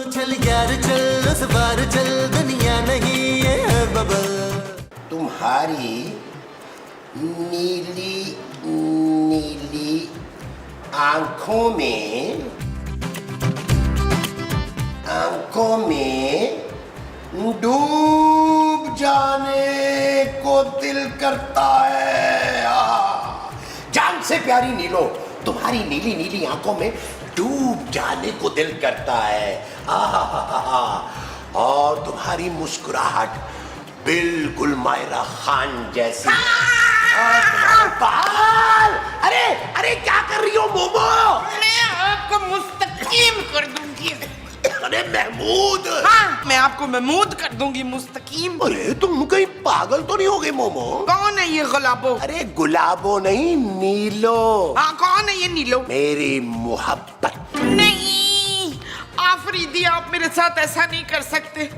चल यार चल उस बार चल दुनिया नहीं ये बबल। तुम्हारी नीली नीली आंखों में डूब जाने को दिल करता है। जान से प्यारी नीलो, तुम्हारी नीली नीली आंखों में डूब जाने को दिल करता है। और तुम्हारी मुस्कुराहट बिल्कुल मायरा खान जैसी है। और तुम्हारे बाल, अरे अरे क्या कर रही हो मोमो? मैं आपको मुस्तकीम कर दूंगी। अरे महमूद। हाँ, मैं आपको महमूद कर दूंगी मुस्तकीम। अरे तुम कहीं पागल तो नहीं हो गए मोमो? कौन है ये गुलाबो? अरे गुलाबो नहीं, नीलो। हाँ, कौन है ये नीलो? मेरी मोहब्बत। नहीं आफरीदी, आप मेरे साथ ऐसा नहीं कर सकते।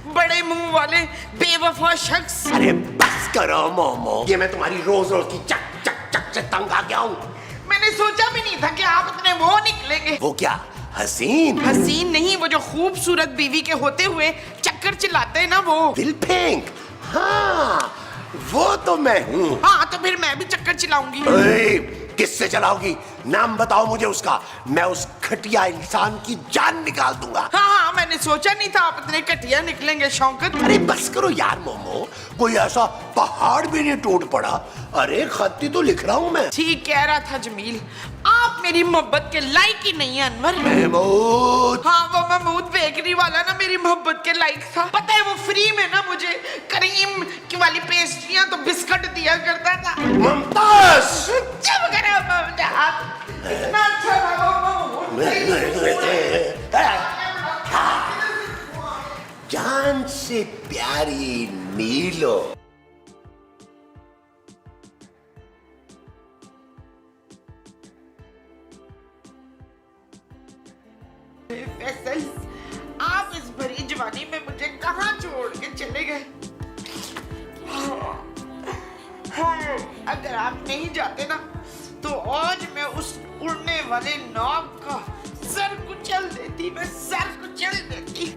बड़े मुंह वाले बेवफा शख्स। अरे बस करो मोमो, ये मैं तुम्हारी रोज रोज की चक चक चक से तंग आ गया हूँ। मैंने सोचा भी नहीं था कि आप इतने वो निकलेंगे। वो क्या हसीन? हसीन नहीं, वो जो खूबसूरत बीवी के होते हुए चक्कर चिल्लाते हैं ना वो। दिल फेंक। हाँ वो तो मैं हूँ। हाँ तो फिर मैं भी चक्कर चिल्लाऊंगी। किससे चलाओगी? नाम बताओ मुझे उसका, मैं उस घटिया इंसान की जान निकाल दूंगा। हाँ, मैंने सोचा नहीं था आप इतने घटिया निकलेंगे शौकत। अरे बस करो यार मोमो, कोई ऐसा पहाड़ भी नहीं टूट पड़ा। अरे खत्ती तो लिख रहा हूँ मैं। ठीक कह रहा था जमील, आप मेरी मोहब्बत के लायक ही नहीं है अनवर। महमूद। हाँ, वो महमूद बेकरी वाला ना मेरी मोहब्बत के लायक था। पता है वो फ्री में ना मुझे करीम की वाली पेस्ट्रियां तो बिस्कुट दिया करता था। मुमताज। चुप करो मुमताज, इतना अच्छा था वो जान से प्यारी नीलो। फैसल, आप इस भरी जवानी में मुझे कहाँ छोड़ के चले गए? अगर आप नहीं जाते ना तो आज मैं उस उड़ने वाले नाव का सर कुचल देती। मैं सर कुचल देती।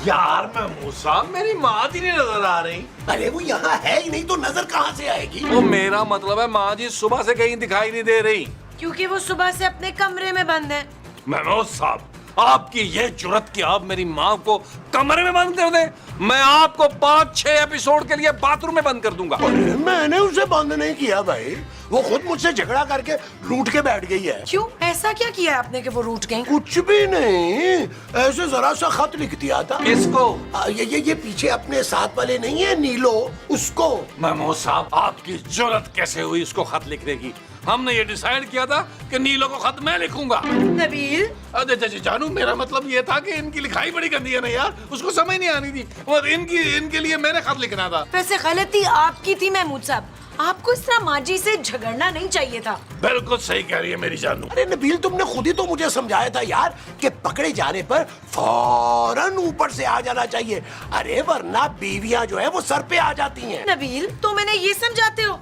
यार मैं मूसा, मेरी माँ जी नहीं नजर आ रही। अरे वो यहाँ है ही नहीं तो नजर कहाँ से आएगी? वो मेरा मतलब है माँ जी सुबह से कहीं दिखाई नहीं दे रही। क्योंकि वो सुबह से अपने कमरे में बंद है। महमूद साहब, आपकी ये जुर्रत कि आप मेरी माँ को कमरे में बंद कर दें? मैं आपको 5-6 एपिसोड के लिए बाथरूम में बंद कर दूंगा। अरे मैंने उसे बंद नहीं किया भाई, वो खुद मुझसे झगड़ा करके रूठ के बैठ गई है। क्यों? ऐसा क्या किया आपने कि वो रूठ गई? कुछ भी नहीं, ऐसे जरा सा खत लिख दिया था। किसको? ये पीछे अपने साथ वाले नहीं है नीलो, उसको। महमूद साहब, आपकी जुर्रत कैसे हुई उसको खत लिखने की? हमने ये डिसाइड किया था कि नीलो को खत मैं लिखूंगा। नबील, अरे जानू, मेरा मतलब ये था कि इनकी लिखाई बड़ी गंदी है ना यार, उसको समझ नहीं आनी थी और इनके लिए मैंने खत लिखना था। वैसे गलती आपकी थी महमूद साहब, आपको इस तरह माजी से झगड़ना नहीं चाहिए था। बिल्कुल सही कह रही है मेरी जानू। अरे नबील, तुमने खुद ही तो मुझे समझाया था यार कि पकड़े जाने पर फौरन ऊपर से आ जाना चाहिए। अरे वरना बीवियां जो है वो सर पे आ जाती हैं। नबील, तो मैंने ये समझाते हो?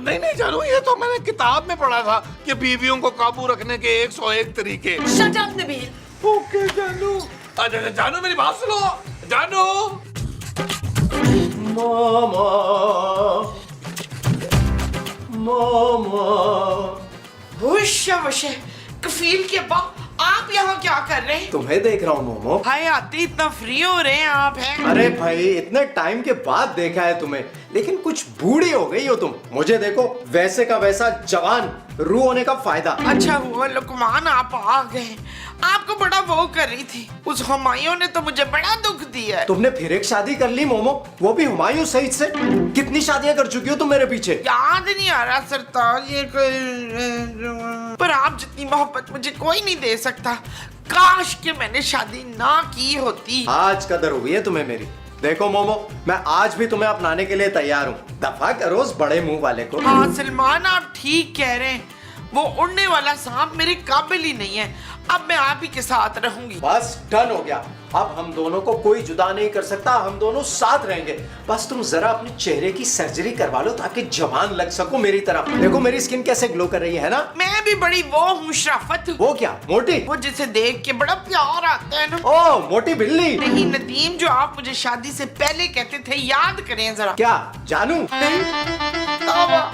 नहीं जानू, ये तो मैंने किताब में पढ़ा था कि बीवियों को काबू रखने के 101 तरीके। Shut up Nabeel. ओके जानू। अरे जानू, मेरी बात सुनो जानू। होश कफील के बाप, आप यहाँ क्या कर रहे हैं? तुम्हें देख रहा हूँ मोमो। हाय आते इतना फ्री हो रहे हैं आप हैं? अरे भाई, इतने टाइम के बाद देखा है तुम्हें। लेकिन कुछ बूढ़ी हो गई हो तुम। मुझे देखो वैसे का वैसा जवान, रू होने का फायदा। अच्छा हुआ लुकमान आप आ गए, आपको बड़ा वो कर रही थी। उस हुमायूं ने तो मुझे बड़ा दुख दिया है। तुमने फिर एक शादी कर ली मोमो, वो भी हुमायूं सईद से। कितनी शादियां कर चुकी हो तुम मेरे पीछे? याद नहीं आ रहा सरताज, ये पर आप जितनी मोहब्बत मुझे कोई नहीं दे सकता। काश कि मैंने शादी ना की होती। आज कदर हुई है तुम्हें मेरी। देखो मोमो, मैं आज भी तुम्हें अपनाने के लिए तैयार हूँ। दफा करो उस बड़े मुंह वाले को। हाँ सलमान, आप ठीक कह रहे हैं। वो उड़ने वाला सांप मेरे काबिल ही नहीं है। अब मैं आप ही के साथ रहूंगी। बस डन हो गया। अब हम दोनों को कोई जुदा नहीं कर सकता, हम दोनों साथ रहेंगे। बस तुम जरा अपने चेहरे की सर्जरी करवा लो ताकि जवान लग सको मेरी तरह। देखो मेरी स्किन कैसे ग्लो कर रही है ना। मैं भी बड़ी वो हूँ शराफत। वो क्या मोटी? वो जिसे देख के बड़ा प्यार आता है ना। ओ मोटी बिल्ली। नहीं नदीम, जो आप मुझे शादी से पहले कहते थे, याद करें जरा। क्या जानू?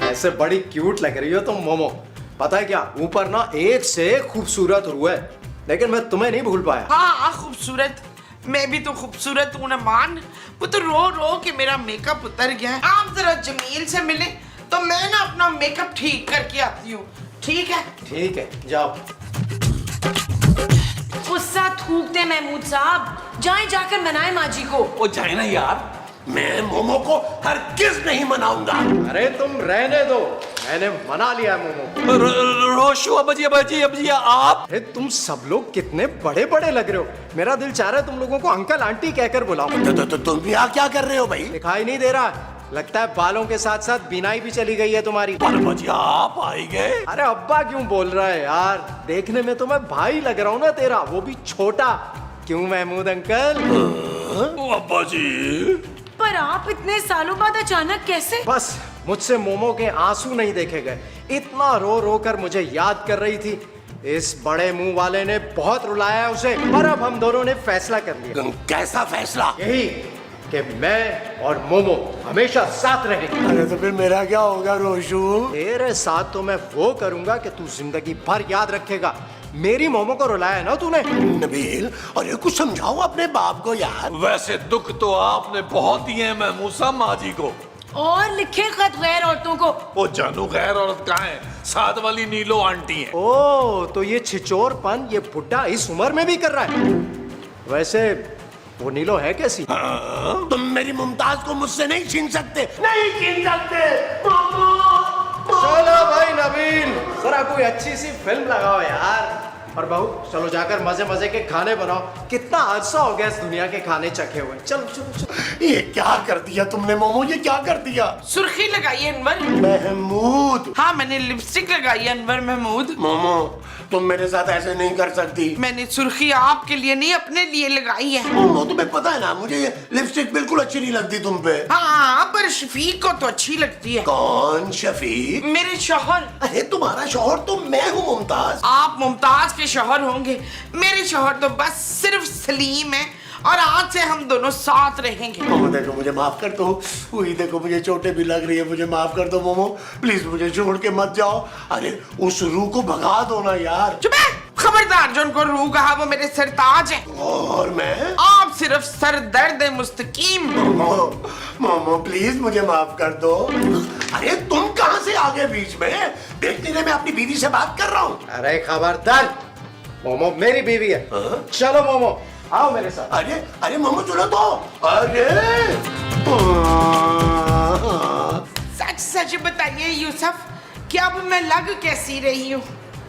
ऐसे बड़ी क्यूट लग रही हो तुम मोमो। पता है क्या, ऊपर ना एक से खूबसूरत रू है, लेकिन मैं तुम्हें नहीं भूल पाया। हाँ खूबसूरत, मैं भी तो खूबसूरत हूँ ना मान। वो तो रो रो के मेरा मेकअप उतर गया है। आप जरा जमील से मिले तो मैं ना अपना मेकअप ठीक करके आती हूँ। ठीक है? ठीक है, जाओ। गुस्सा थूकते महमूद साहब, जाएं जाकर मनाएं माजी को। वो जाए ना यार, मैं मोमो को हरगिज नहीं मनाऊंगा। अरे तुम रहने दो, मैंने मना लिया मोमो को। रोशु अबाजी अबाजी अबाजी आप। अरे तुम सब लोग कितने बड़े बड़े लग रहे हो। मेरा दिल चाह रहा है तुम लोगों को अंकल आंटी कहकर बुलाऊं। तो तुम यहाँ क्या कर रहे हो भाई? दिखाई नहीं दे रहा? लगता है बालों के साथ साथ बिनाई भी चली गई है तुम्हारी। अबाजी आप आई गए। अरे अब्बा क्यों बोल रहा है यार? देखने में तो मैं भाई लग रहा हूँ ना तेरा, वो भी छोटा। क्यों महमूद अंकल? अबाजी पर आप इतने सालों बाद अचानक कैसे? बस मुझसे मोमो के आंसू नहीं देखे गए। इतना रो रो कर मुझे याद कर रही थी। इस बड़े मुंह वाले ने बहुत रुलाया है उसे, पर अब हम दोनों ने फैसला कर लिया। कैसा फैसला? यही कि मैं और मोमो हमेशा साथ रहेंगे। अरे तो फिर मेरा क्या होगा रोशु? तेरे साथ तो मैं वो करूंगा कि तू जिंदगी भर याद रखेगा। मेरी मोमो को रुलाया ना तूने। नबील, अरे कुछ समझाओ अपने बाप को यार। वैसे दुख तो आपने बहुत दिए हैं महमूद साहब माजी को। और लिखे खत गैर औरतों को। वो जानू गैर औरत कहाँ है? साथ वाली नीलो आंटी है। ओ तो ये छिचोरपन ये बुड्ढा इस उम्र में भी कर रहा है। वैसे वो नीलो है कैसी? तुम मेरी मुमताज को मुझसे नहीं छीन सकते, नहीं छीन सकते। चलो भाई नबील, जरा कोई अच्छी सी फिल्म लगाओ यार। और बहू चलो जाकर मजे मजे के खाने बनाओ। कितना अरसा हो गया इस दुनिया के खाने चखे हुए। चलो चलो चलो। ये क्या कर दिया तुमने मोमो? ये क्या कर दिया? सुर्खी लगाई है अनवर। महमूद। हाँ मैंने लिपस्टिक लगाई है अनवर महमूद। मोमो तुम मेरे साथ ऐसे नहीं कर सकती। मैंने सुर्खी आपके लिए नहीं अपने लिए लगाई है। मोमो तुम्हें पता है ना, मुझे ये लिपस्टिक बिल्कुल अच्छी नहीं लगती तुम पे। हाँ पर शफीक को तो अच्छी लगती है। कौन शफीक? मेरे शौहर। अरे तुम्हारा शौहर तो मैं हूँ मुमताज। आप मुमताज के शौहर होंगे, मेरे शौहर तो बस सिर्फ सलीम है। और आज से हम दोनों साथ रहेंगे। मोमो देखो मुझे माफ कर दो। वही देखो मुझे चोटें भी लग रही है, मुझे माफ कर दो मोमो। प्लीज मुझे छोड़ के मत जाओ। अरे उस रूह को भगा दो ना यार। चुप है, खबरदार जो उनको रूह कहा वो मेरे सरताज है। और मैं? आप सिर्फ सर दर्द मुस्तकीम। मोमो मोमो प्लीज मुझे माफ कर दो। अरे तुम कहाँ से आ गए बीच में? देखते रहे मैं अपनी बीवी से बात कर रहा हूँ। अरे खबरदार, मोमो मेरी बीवी है। चलो मोमो आओ मेरे साथ। अरे अरे मोमो सुनो तो। अरे सच सच बताइए यूसुफ, क्या अब मैं लग कैसी रही हूँ?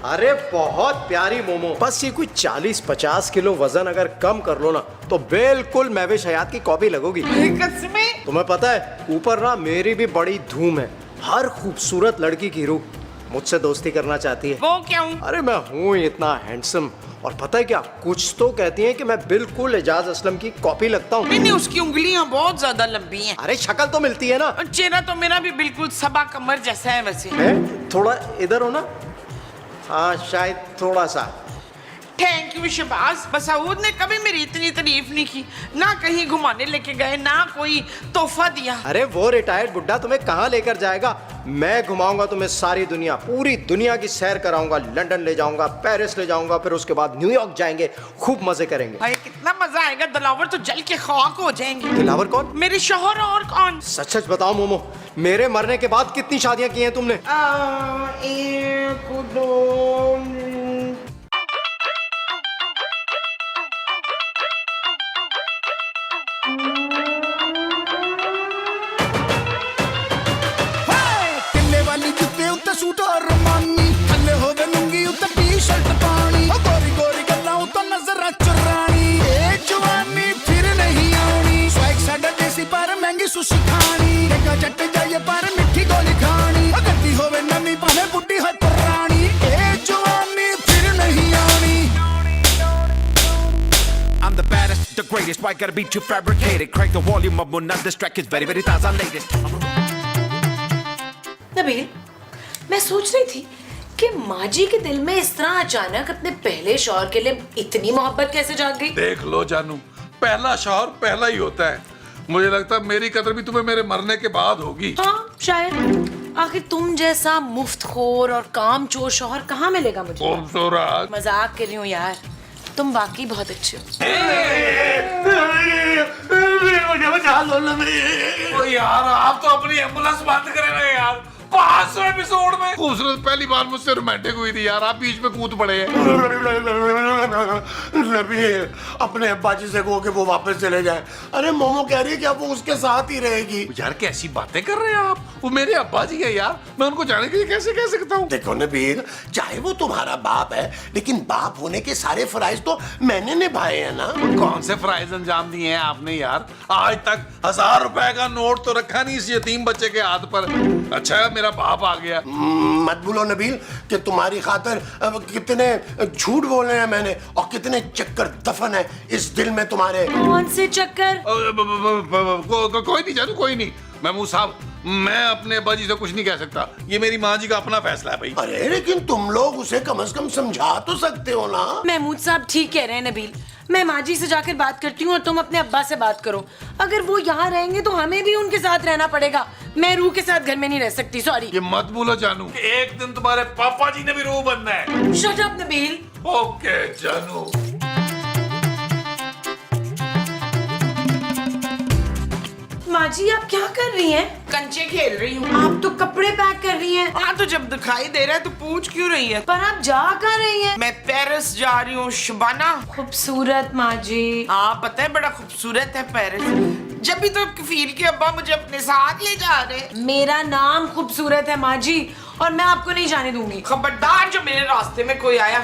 अरे बहुत प्यारी मोमो। बस ये कोई 40-50 किलो वजन अगर कम कर लो ना तो बिल्कुल महविश हयात की कॉपी लगोगी। कसमें? तुम्हें पता है ऊपर ना मेरी भी बड़ी धूम है। हर खूबसूरत लड़की की रूह मुझसे दोस्ती करना चाहती है। वो क्यों? अरे मैं हूँ इतना हैंडसम। और पता है क्या, कुछ तो कहती हैं कि मैं बिल्कुल एजाज असलम की कॉपी लगता हूँ। नहीं उसकी उंगलियां बहुत ज्यादा लंबी हैं। अरे शक्ल तो मिलती है ना। और चेहरा तो मेरा भी बिल्कुल सबा कमर जैसा है वैसे। है? थोड़ा इधर हो ना। हाँ शायद थोड़ा सा। Thank you Shahbaz. मसूद ने कभी मेरी इतनी तारीफ नहीं की, ना कहीं घुमाने लेके गए, ना कोई तोहफा दिया। अरे वो रिटायर्ड बुड्ढा तुम्हें कहाँ लेकर जाएगा? मैं घुमाऊंगा तुम्हें सारी दुनिया, पूरी दुनिया की सैर कराऊंगा। लंदन ले जाऊंगा, पेरिस ले जाऊंगा, फिर उसके बाद न्यूयॉर्क जाएंगे, खूब मजे करेंगे। अरे कितना मजा आएगा, दिलावर तो जल के खाक हो जाएंगे। दिलावर कौन? मेरे शौहर। और कौन? सच सच बताओ मोमो, मेरे मरने के बाद कितनी शादियां की हैं तुमने? एक दो। किले वाली जुत्ते उत्ते सूट और रमानी, थल्ले होवे लुंगी उत्ते टी-शर्ट पानी, ओ गोरी गोरी गल्लां उत्ते नजरां चुरानी, ए जवानी फिर नहीं आनी, स्वैग साडा देसी पर महंगी सुशी खानी, देखा जट जाइए पर मिठी गोली खानी, ओ गद्दी होवे नवी भावे बुड्ढी हो पुरानी, ए जवानी फिर नहीं आनी। I'm the baddest, the greatest. Why gotta be too fabricated? Crank the volume up, will not distract. It's very, very taza latest. Nabeel, मैं सोच रही थी कि माजी के दिल में इस तरह अचानक अपने पहले शौहर के लिए इतनी मोहब्बत कैसे जाग गई? देख लो जानू, पहला शौहर पहला ही होता है। मुझे लगता है मेरी कदर भी तुम्हें मेरे मरने के बाद होगी। हाँ शायद। आखिर तुम जैसा मुफ्तखोर और कामचोर शौहर कहाँ मिलेगा मुझे? खूबसूरत। मजाक कर रही हूँ यार, तुम वाकई बहुत अच्छे हो। ओ यार, आप तो अपनी एम्बुलेंस बंद करें ना यार। 500 एपिसोड में खूबसूरत पहली बार मुझसे रोमांटिक हुई थी यार, आप बीच में कूद पड़े हैं। नबील, अपने अब्बा जी से कहो कि वो वापस चले जाए। अरे मोमो कह रही है कि अब वो उसके साथ ही रहेगी। यार कैसी बातें कर रहे हैं आप, वो मेरे अब्बा जी है यार, मैं उनको जाने के लिए कैसे कह सकता हूँ? देखो नबील, चाहे वो तुम्हारा बाप है, लेकिन बाप होने के सारे फराइज तो मैंने निभाए हैं ना। कौन से फराइज अंजाम दिए हैं आपने यार? आज तक 1000 रुपए का नोट तो रखा नहीं इस यतीम बच्चे के हाथ पर। अच्छा मेरा बाप आ गया। मत बोलो नबील कि तुम्हारी खातिर कितने झूठ बोले हैं मैंने, और कितने चक्कर दफन है इस दिल में तुम्हारे। कौन से चक्कर? कोई नहीं जानू, कोई नहीं। महमूद साहब, मैं अपने अब्बा जी से कुछ नहीं कह सकता, ये मेरी माँ जी का अपना फैसला है भाई। अरे लेकिन तुम लोग उसे कम से कम समझा तो सकते हो ना। महमूद साहब ठीक कह रहे हैं नबील, मैं माजी से जाकर बात करती हूँ और तुम अपने अब्बा से बात करो। अगर वो यहाँ रहेंगे तो हमें भी उनके साथ रहना पड़ेगा। मैं रूह के साथ घर में नहीं रह सकती, सॉरी। ये मत भूलो जानू कि एक दिन तुम्हारे पापा जी ने भी रूह बनना है। Shut up Nabeel. ओके जानू। माजी आप क्या कर रही हैं? कंचे खेल रही हूँ। आप तो कपड़े पैक कर रही हैं। हाँ तो जब दिखाई दे रहा है तो पूछ क्यों रही है? पर आप जा कहाँ रही हैं? मैं पेरिस जा रही हूँ शबाना। खूबसूरत माजी। हाँ पता है, बड़ा खूबसूरत है पेरिस। जब भी तो कफील के अब्बा मुझे अपने साथ ले जा रहे। मेरा नाम खूबसूरत है माजी, और मैं आपको नहीं जाने दूंगी। खबरदार, जो मेरे रास्ते में कोई आया,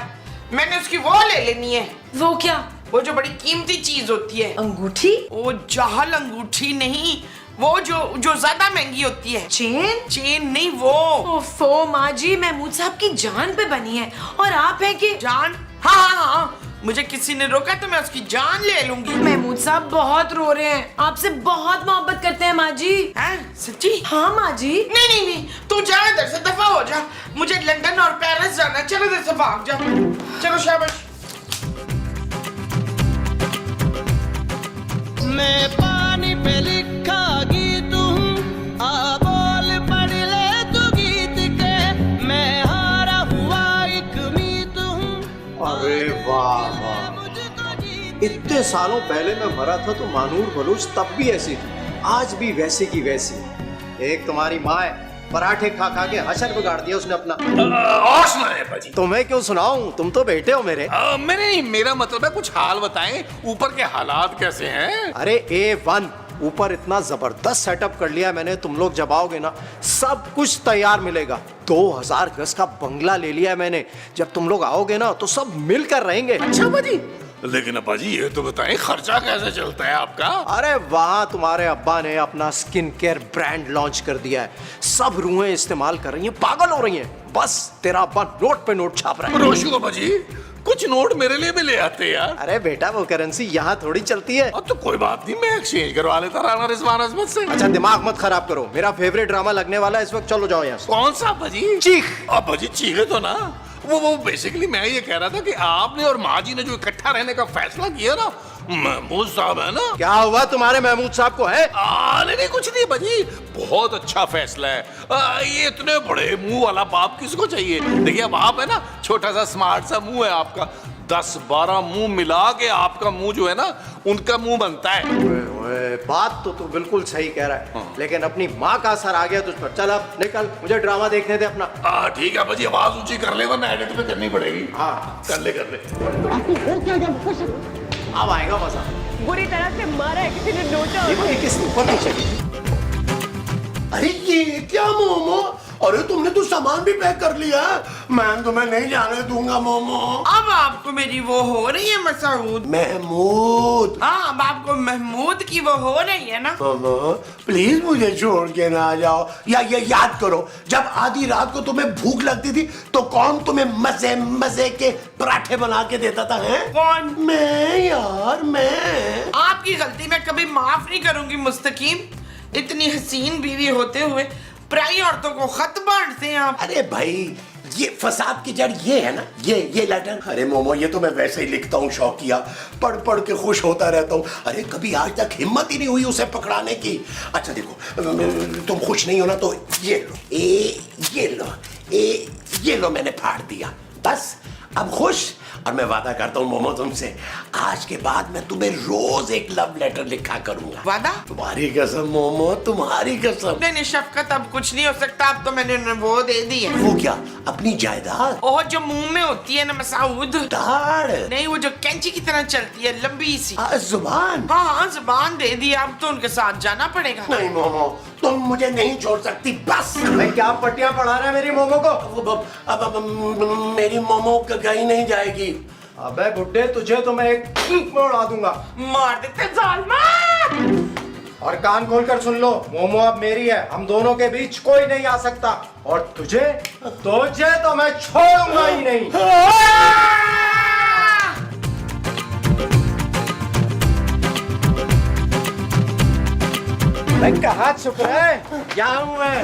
मैंने उसकी वो ले लेनी है। वो क्या? वो जो बड़ी कीमती चीज होती है। अंगूठी? वो जाहल अंगूठी नहीं, वो जो ज्यादा महंगी होती है। चेन? चेन नहीं, वो। ओफो माजी, महमूद साहब की जान पे बनी है, और आप है कि जान? हाँ हाँ हाँ, मुझे किसी ने रोका तो मैं उसकी जान ले लूंगी। महमूद साहब बहुत रो रहे हैं, आपसे बहुत मोहब्बत करते हैं माजी। हैं? सच्ची? हाँ माजी। नहीं नहीं नहीं, तू जा इधर से, दफा हो जा। मुझे लंदन और पेरिस जाना है, चलो इधर से भाग जा। चलो शाबाश। मैं पानी पे लिखा गीत हूँ, आ बोल पढ़ ले तू गीत के, मैं हारा हुआ एक मीत हूँ। अरे वाह वाह, इतने सालों पहले मैं मरा था तो मानूर बलूच तब भी ऐसी थी, आज भी वैसी की वैसी। एक तुम्हारी माँ है, पराठे खा खा के हशर बिगाड़ दिया उसने अपना। और सुनाए बाजी। तुम्हें क्यों सुनाऊं, तुम तो बेटे हो मेरे। मैंने नहीं, मेरा मतलब है कुछ हाल बताएं, ऊपर के हालात कैसे हैं? अरे A1, ऊपर इतना जबरदस्त सेटअप कर लिया मैंने, तुम लोग जब आओगे ना सब कुछ तैयार मिलेगा। 2000 गज का बंगला ले लिया मैंने, जब तुम लोग आओगे ना तो सब मिलकर रहेंगे। अच्छा बाजी, लेकिन अब्बा जी ये तो बताएं खर्चा कैसे चलता है आपका? अरे वहाँ तुम्हारे अब्बा ने अपना स्किन केयर ब्रांड लॉन्च कर दिया है, सब रूहें इस्तेमाल कर रही हैं, पागल हो रही हैं। बस तेरा अब्बा नोट पे नोट छाप रहा है। रोशू अब्बा जी, कुछ नोट मेरे लिए भी ले आते यार। अरे बेटा वो करेंसी यहाँ थोड़ी चलती है। अब तो कोई बात नहीं, मैं एक्सचेंज करवा लेता राणा रिजवान अजमत से। अच्छा दिमाग मत खराब करो, मेरा फेवरेट ड्रामा लगने वाला है इस वक्त, चलो जाओ यहाँ से। कौन सा भाजी? चीख। अब भाजी चीखे तो ना, वो बेसिकली मैं ये कह रहा था कि आपने और माँ जी ने जो इकट्ठा रहने का फैसला किया ना, महमूद साहब है ना। क्या हुआ तुम्हारे महमूद साहब को है? नहीं कुछ नहीं भाजी, बहुत अच्छा फैसला है। ये इतने बड़े मुंह वाला बाप किसको चाहिए? देखिए अब आप है ना, छोटा सा स्मार्ट सा मुंह है आपका, 10-12 मुंह मिला के आपका मुंह जो है ना, उनका मुंह बनता है। ओए, बात तो तू बिल्कुल सही कह रहा है, लेकिन अपनी माँ का असर आ गया तुझ पर। चल अब निकल, मुझे ड्रामा देखने दे अपना। ठीक है भाजी, आवाज ऊंची कर ले वरना एडिट में करनी पड़ेगी। हाँ कर ले। अब आएगा मजा। बुरी तरह से मारा है किसी ने नोचा। ये किस ऊपर नहीं चली? अरे ये क्या मोमो, अरे तुमने तो सामान भी पैक कर लिया। मैं तुम्हें नहीं जाने दूंगा मोमो। अब आपको मेरी वो हो रही है मसूद? महमूद। हाँ अब आपको महमूद की वो हो रही है ना? मोमो प्लीज मुझे छोड़ के ना जाओ। या ये याद करो, जब आधी रात को तुम्हें भूख लगती थी तो कौन तुम्हें मजे मजे के पराठे बना के देता था? हैं? कौन? मैं यार, मैं। आपकी गलती मैं कभी माफ नहीं करूंगी मुस्तकीम। इतनी हसीन बीवी होते हुए पराई औरतों को खत बांटते हैं आप। अरे भाई ये फसाद की जड़ ये है ना, ये लेटर। अरे मोमो ये तो मैं वैसे ही लिखता हूँ शौकिया, पढ़ पढ़ के खुश होता रहता हूँ। अरे कभी आज तक हिम्मत ही नहीं हुई उसे पकड़ाने की। अच्छा देखो, तुम खुश नहीं हो ना तो ये लो मैंने फाड़ दिया, बस अब खुश। और मैं वादा करता हूँ मोमो तुमसे, आज के बाद मैं तुम्हें रोज एक लव लेटर लिखा करूंगा। वादा? तुम्हारी कसम मोमो, तुम्हारी कसम। नहीं शफकत, अब कुछ नहीं हो सकता। अब तो मैंने वो दे दी है। वो क्या? अपनी जायदाद? ओह जो मुंह में होती है ना मसूद, दाढ़ नहीं वो जो कैंची की तरह चलती है, लंबी सी जुबान। हाँ जुबान दे दी। अब तो उनके साथ जाना पड़ेगा। नहीं मोमो, तुम मुझे नहीं छोड़ सकती, बस। मैं क्या पट्टियां पढ़ा रहा है मेरी मोमो को? अब मेरी मोमो कहीं नहीं जाएगी। अबे बुड्ढे, तुझे तो मैं एक में उड़ा दूंगा। मार देते जालिमा। और कान खोल कर सुन लो, मोमो अब मेरी है, हम दोनों के बीच कोई नहीं आ सकता। और तुझे तो मैं छोड़ूंगा ही नहीं। मैं कहाँ छुप रहे? यहाँ हूँ मैं।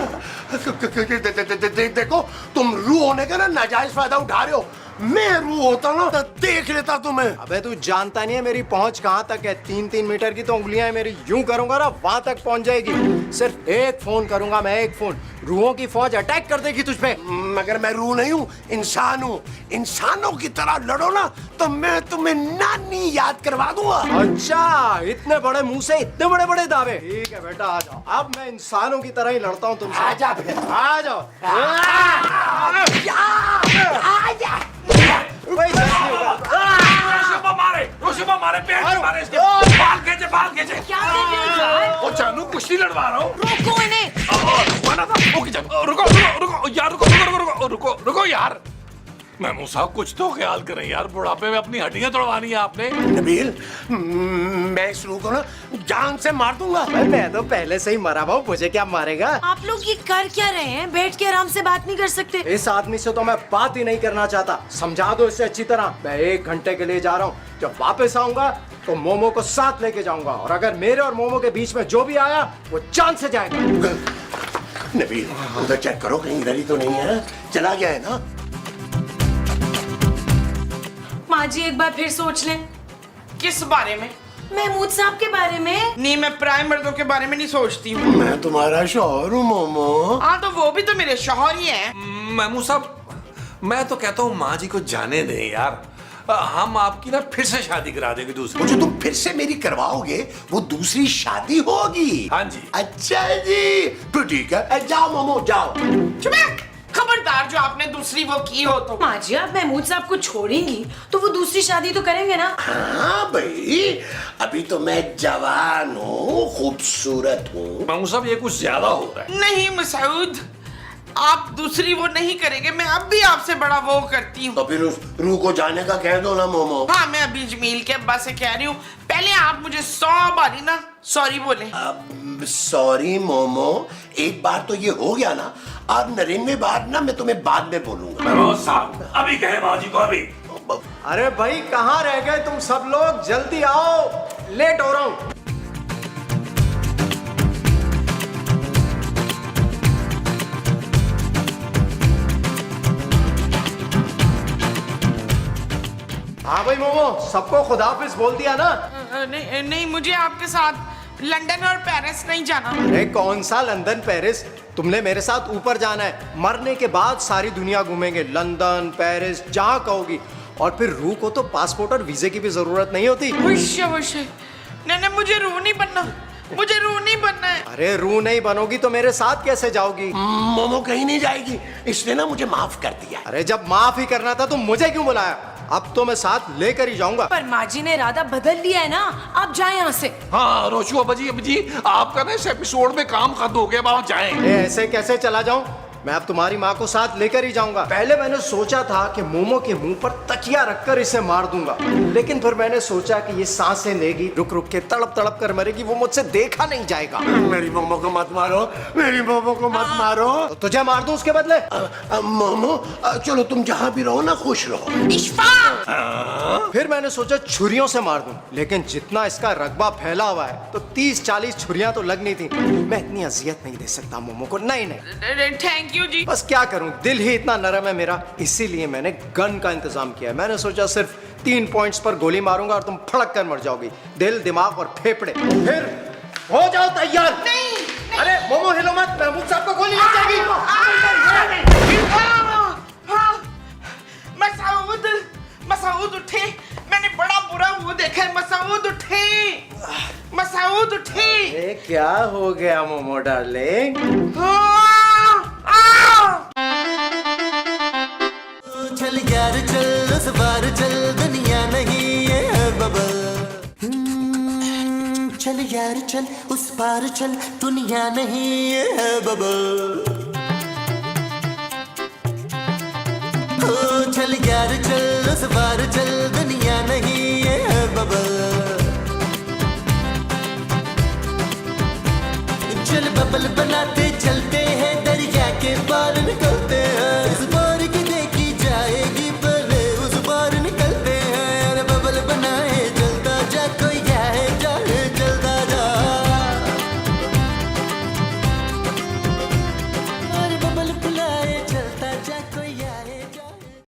देखो तुम रू होने का ना नाजायज फायदा उठा रहे हो। मैं रू होता ना तो देख लेता तुम्हें। अबे तू जानता नहीं है मेरी पहुंच कहाँ तक है। 3-3 मीटर की तो उंगलियां मेरी, यूं करूंगा ना वहां तक पहुंच जाएगी। सिर्फ एक फोन करूंगा मैं, एक फोन, रूहों की फौज अटैक कर देगी तुझ पे। मगर मैं रू नहीं हूँ, इंसान हूँ। इंसानों की तरह लड़ो ना तो मैं तुम्हें नानी याद करवा दूंगा। अच्छा, इतने बड़े मुंह से इतने बड़े बड़े दावे। ठीक है बेटा आ जाओ, अब मैं इंसानों की तरह ही लड़ता हूँ तुमसे। आ जा फिर, आ जाओ। रोशिबा मारे पेट मारे इसके, बाल खींचे। ओ जानू कुश्ती लड़वा रहा हूँ। रोको इन्हें। ओके जानू, रुको यार। महमूद साहब कुछ तो ख्याल करें यार, बुढ़ापे में अपनी हड्डियां तोड़वानी है आपने। नबील, मैं इस रू को ना जान से मार दूंगा। मैं तो पहले से ही मरा हुआ, मुझे क्या मारेगा? आप लोग ये कर क्या रहे हैं? बैठ के आराम से बात नहीं कर सकते? इस आदमी से तो मैं बात ही नहीं करना चाहता। समझा दो इसे अच्छी तरह। मैं 1 घंटे के लिए जा रहा हूँ, जब वापस आऊंगा तो मोमो को साथ लेके जाऊंगा। और अगर मेरे और मोमो के बीच में जो भी आया वो जान से जाएगा। नबील उधर चेक करो, कहीं इधर ही तो नहीं है। चला गया है ना? माँ जी एक बार फिर सोच लें। किस बारे में? महमूद साहब के बारे में। नहीं मैं पराए मर्दों के बारे में नहीं सोचती हूँ। मैं तुम्हारा शौहर हूँ मोमो। हाँ तो वो भी तो मेरे शौहर ही है। महमूद साहब मैं तो कहता हूँ माँ जी को जाने दें यार, हम आपकी ना फिर से शादी करा देंगे दूसरी। जो तुम फिर से मेरी करवाओगे वो दूसरी शादी होगी? हाँ जी। अच्छा जी, तो ठीक है, जाओ मोमो जाओ। खबरदार जो आपने दूसरी वो की हो तो। माँ जी आप महमूद साहब को छोड़ेंगी तो वो दूसरी शादी तो करेंगे ना? हाँ भाई, अभी तो मैं जवान हूँ, खूबसूरत हूँ। महमूद साहब ये कुछ ज्यादा हो रहा है। नहीं मसूद, आप दूसरी वो नहीं करेंगे। मैं अब भी आपसे बड़ा वो करती हूँ। तो फिर उस रू को जाने का कह दो ना मोमो। हाँ मैं अभी जमील के अब्बा से कह रही हूँ, पहले आप मुझे 100 बारी ना सॉरी बोले। सॉरी मोमो, एक बार तो ये हो गया ना, अब 99 बार ना मैं तुम्हें बाद में बोलूंगा। महमूद साहब अभी कहे माँ जी को, अभी अरे भाई कहाँ रह गए तुम सब लोग, जल्दी आओ, लेट हो रहा हूं। हाँ भाई मोमो, सबको खुदाफिज बोल दिया ना? नहीं नहीं, मुझे आपके साथ लंदन और पेरिस नहीं जाना। अरे कौन सा लंदन पेरिस, तुमने मेरे साथ ऊपर जाना है। मरने के बाद सारी दुनिया घूमेंगे, लंदन पेरिस जहाँ कहोगी। और फिर रूह को तो पासपोर्ट और वीजे की भी जरूरत नहीं होती। नहीं, मुझे रूह नहीं बनना, मुझे रूह नहीं बनना है। अरे रूह नहीं बनोगी तो मेरे साथ कैसे जाओगी? मोमो कहीं नहीं जाएगी, इसने ना मुझे माफ कर दिया। अरे जब माफ ही करना था तो मुझे क्यों बुलाया? अब तो मैं साथ लेकर ही जाऊंगा। पर माँ जी ने इरादा बदल लिया है ना, आप जाए यहाँ से। हाँ रोशू अब जी आपका ना इस एपिसोड में काम खत्म हो गया, अब आप जाएं। ऐसे कैसे चला जाऊं? मैं अब तुम्हारी माँ को साथ लेकर ही जाऊंगा। पहले मैंने सोचा था कि मोमो के मुंह पर तकिया रखकर इसे मार दूंगा, लेकिन फिर मैंने सोचा कि ये सांसें लेगी, रुक रुक के तड़प तड़प कर मरेगी, वो मुझसे देखा नहीं जाएगा। मेरी मोमो को मत मारो, मेरी मोमो को मत मारो। तो तुझे मार दूं उसके बदले? मोमो चलो तुम जहाँ भी रहो ना खुश रहो। फिर मैंने सोचा छुरियों से मार दूं, लेकिन जितना इसका रकबा फैला हुआ है तो 30-40 छुरियां तो लगनी थी। मैं इतनी अजियत नहीं दे सकता मोमो को। नहीं, थैंक यू जी। बस क्या करूं, दिल ही इतना नरम है मेरा, इसीलिए मैंने गन का इंतजाम किया है। मैंने सोचा सिर्फ 3 पॉइंट्स पर गोली मारूंगा और तुम फड़क कर मर जाओगी, दिल दिमाग और फेफड़े। फिर हो जाओ तैयार। नहीं। अरे मोमो हिलो मत, महमूद साहब को गोली लग जाएगी। मसूद उठे, मैंने बड़ा बुरा वो देखा है। मसूद उठे। ए, क्या हो गया मोमो डार्लिंग? चल यार चल, उस बार चल, दुनिया नहीं ये बबल। चल यार चल, उस पार चल, दुनिया नहीं ये बबल। चल यार चल, उस बार चल, दुनिया नहीं ये बबल।